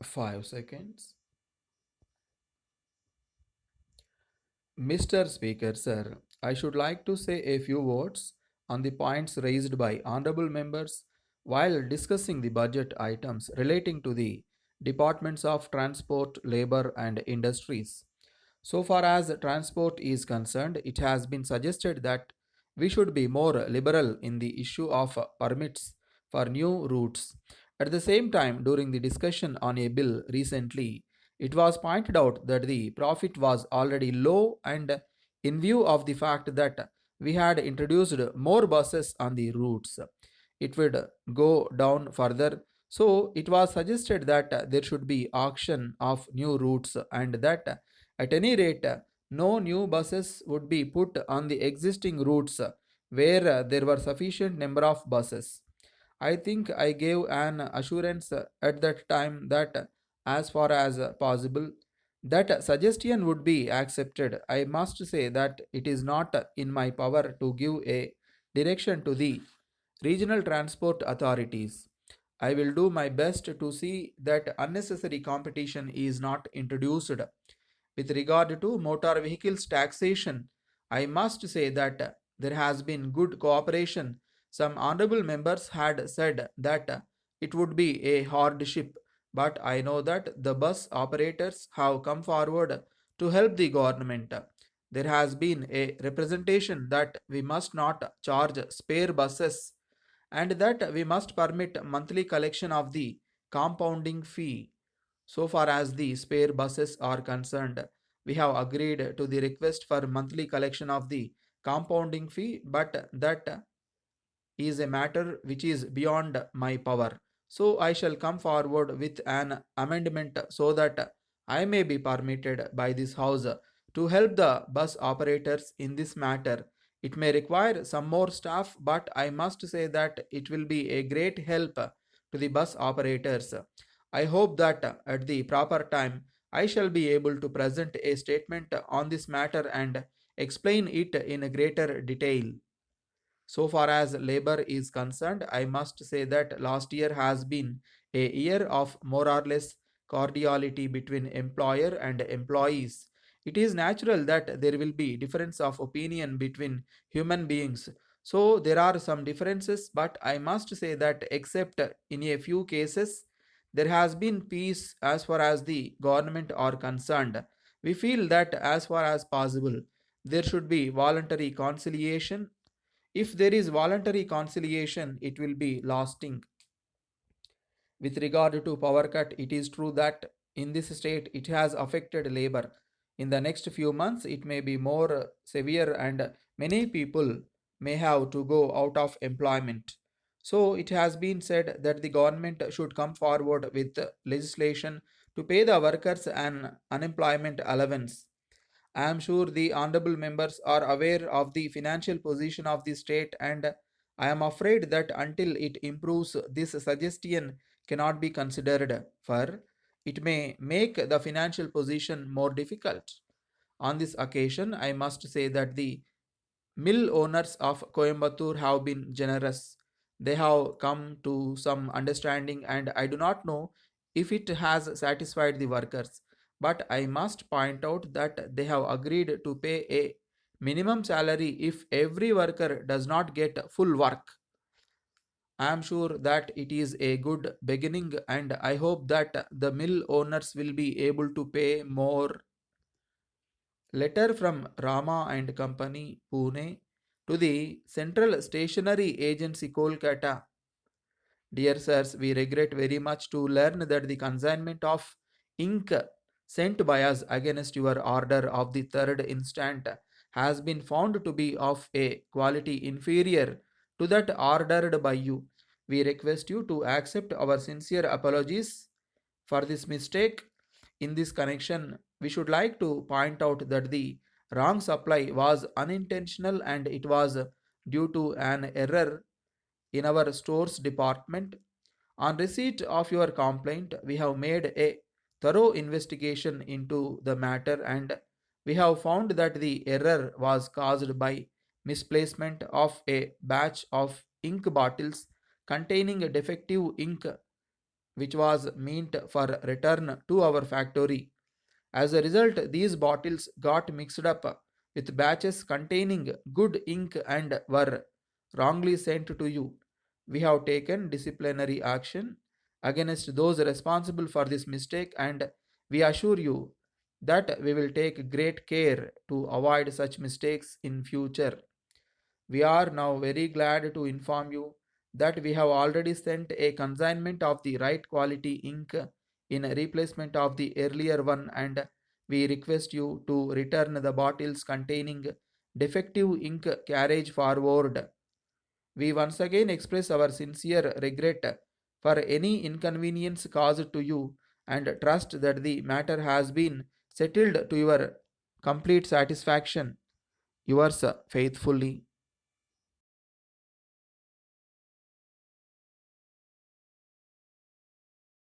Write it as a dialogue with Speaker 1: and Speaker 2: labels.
Speaker 1: 5 seconds. Mr. Speaker, sir, I should like to say a few words on the points raised by honorable members while discussing the budget items relating to the departments of transport, labor, and industries. So far as transport is concerned, it has been suggested that we should be more liberal in the issue of permits for new routes. At the same time, during the discussion on a bill recently, it was pointed out that the profit was already low, and in view of the fact that we had introduced more buses on the routes, it would go down further. So it was suggested that there should be auction of new routes, and that at any rate, no new buses would be put on the existing routes where there were sufficient number of buses. I think I gave an assurance at that time that as far as possible, that suggestion would be accepted. I must say that it is not in my power to give a direction to the regional transport authorities. I will do my best to see that unnecessary competition is not introduced. With regard to motor vehicles taxation, I must say that there has been good cooperation. Some honorable members had said that it would be a hardship, but I know that the bus operators have come forward to help the government. There has been a representation that we must not charge spare buses and that we must permit monthly collection of the compounding fee. So far as the spare buses are concerned, we have agreed to the request for monthly collection of the compounding fee, but that is a matter which is beyond my power. So I shall come forward with an amendment so that I may be permitted by this House to help the bus operators in this matter. It may require some more staff, but I must say that it will be a great help to the bus operators. I hope that at the proper time I shall be able to present a statement on this matter and explain it in greater detail. So far as labor is concerned, I must say that last year has been a year of more or less cordiality between employer and employees. It is natural that there will be difference of opinion between human beings. So there are some differences, but I must say that except in a few cases, there has been peace as far as the government are concerned. We feel that as far as possible, there should be voluntary conciliation. If there is voluntary conciliation, it will be lasting. With regard to power cut, it is true that in this state it has affected labor. In the next few months, it may be more severe, and many people may have to go out of employment. So it has been said that the government should come forward with legislation to pay the workers an unemployment allowance. I am sure the honorable members are aware of the financial position of the state, and I am afraid that until it improves, this suggestion cannot be considered, for it may make the financial position more difficult. On this occasion, I must say that the mill owners of Coimbatore have been generous. They have come to some understanding, and I do not know if it has satisfied the workers. But I must point out that they have agreed to pay a minimum salary if every worker does not get full work. I am sure that it is a good beginning, and I hope that the mill owners will be able to pay more. Letter from Rama and Company, Pune, to the Central Stationery Agency, Kolkata. Dear sirs, we regret very much to learn that the consignment of ink sent by us against your order of the third instant has been found to be of a quality inferior to that ordered by you. We request you to accept our sincere apologies for this mistake. In this connection, we should like to point out that the wrong supply was unintentional and it was due to an error in our stores department. On receipt of your complaint, we have made a thorough investigation into the matter, and we have found that the error was caused by misplacement of a batch of ink bottles containing defective ink which was meant for return to our factory. As a result, these bottles got mixed up with batches containing good ink and were wrongly sent to you. We have taken disciplinary action against those responsible for this mistake, and we assure you that we will take great care to avoid such mistakes in future. We are now very glad to inform you that we have already sent a consignment of the right quality ink in replacement of the earlier one, and we request you to return the bottles containing defective ink carriage forward. We once again express our sincere regret for any inconvenience caused to you and trust that the matter has been settled to your complete satisfaction. Yours faithfully,